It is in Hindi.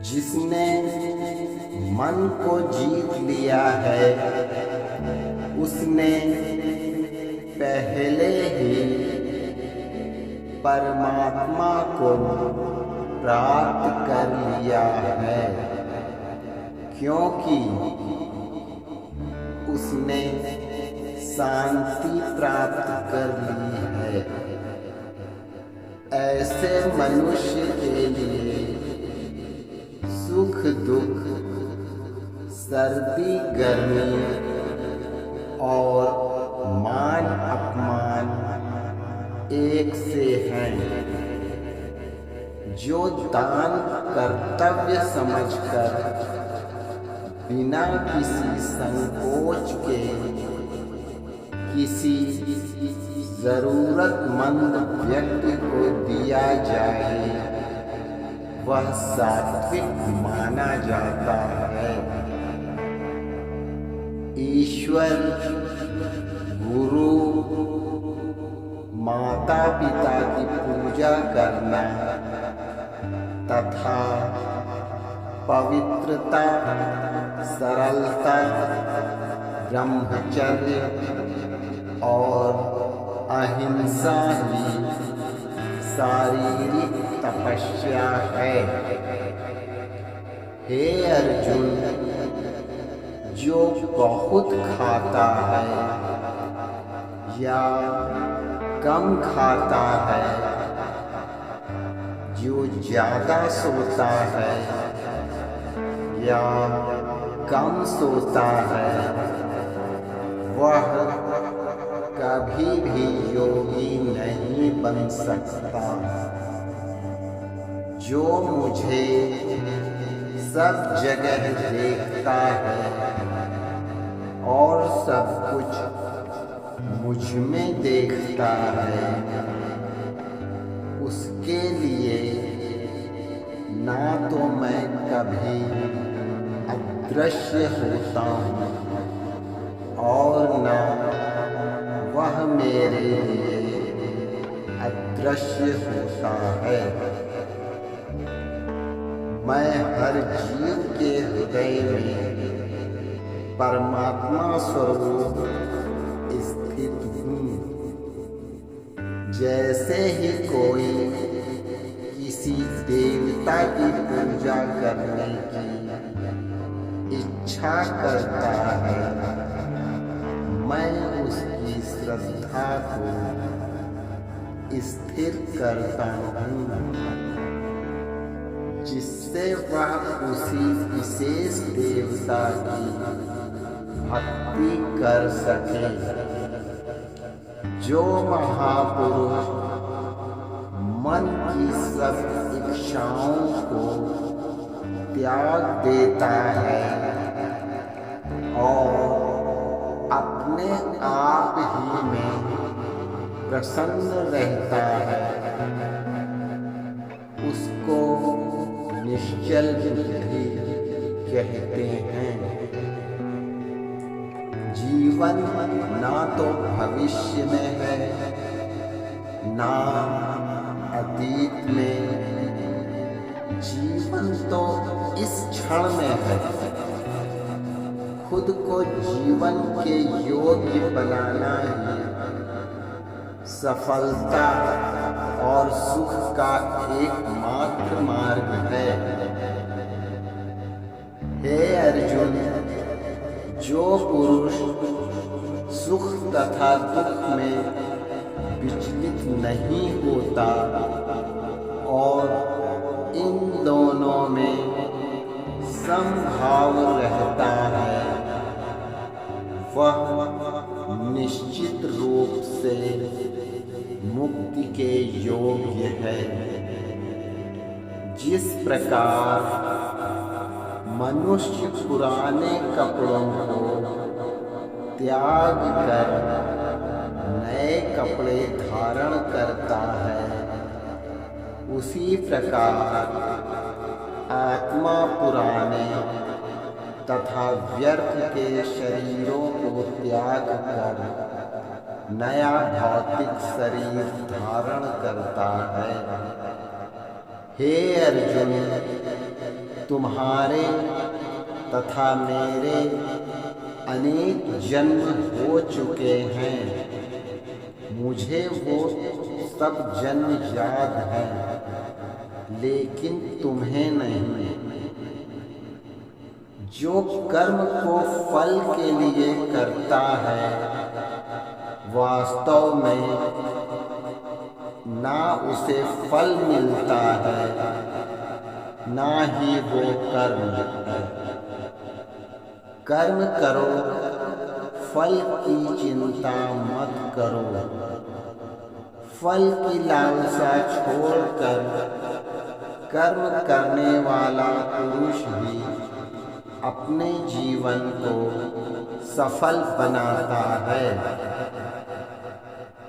जिसने मन को जीत लिया है उसने पहले ही परमात्मा को प्राप्त कर लिया है, क्योंकि उसने शांति प्राप्त कर ली है। ऐसे मनुष्य के लिए सुख दुख, सर्दी गर्मी और मान अपमान एक से हैं। जो दान कर्तव्य समझकर बिना किसी संकोच के किसी जरूरतमंद व्यक्ति को दिया जाए वह सात्विक माना जाता है। ईश्वर, गुरु, माता पिता की पूजा करना तथा पवित्रता, सरलता, ब्रह्मचर्य और अहिंसा ही शारीरिक तपस्या है। हे अर्जुन, जो बहुत खाता है या कम खाता है, जो ज्यादा सोता है या कम सोता है, वह कभी भी योगी नहीं बन सकता। जो मुझे सब जगह देखता है और सब कुछ मुझ में देखता है, उसके लिए ना तो मैं कभी अदृश्य होता हूँ और ना वह मेरे लिए अदृश्य होता है। मैं हर जीव के हृदय में परमात्मा स्वरूप स्थित हूँ। जैसे ही कोई किसी देवता की पूजा करने की इच्छा करता है, मैं उसकी श्रद्धा को स्थिर करता हूँ, जिससे वह उसी विशेष देवता की भक्ति कर सके। जो महापुरुष मन की सब इच्छाओं को त्याग देता है और अपने आप ही में प्रसन्न रहता है, उसको निश्चल बुद्धि कहते हैं। जीवन ना तो भविष्य में है, ना अतीत में, जीवन तो इस क्षण में है। खुद को जीवन के योग्य बनाना ही सफलता और सुख का एकमात्र मार्ग है। हे अर्जुन, जो पुरुष सुख तथा दुख में विचलित नहीं होता और इन दोनों में समभाव रहता है, वह निश्चित रूप से मुक्ति के योग्य है। जिस प्रकार मनुष्य पुराने कपड़ों को त्याग कर नए कपड़े धारण करता है, उसी प्रकार आत्मा पुराने तथा व्यर्थ के शरीरों को त्याग कर नया भौतिक शरीर धारण करता है। हे अर्जुन, तुम्हारे तथा मेरे अनेक जन्म हो चुके हैं। मुझे वो सब जन्म याद है, लेकिन तुम्हें नहीं। जो कर्म को फल के लिए करता है, वास्तव में ना उसे फल मिलता है, ना ही वो कर्म है। कर्म करो, फल की चिंता मत करो। फल की लालसा छोड़कर कर्म करने वाला पुरुष ही अपने जीवन को सफल बनाता है।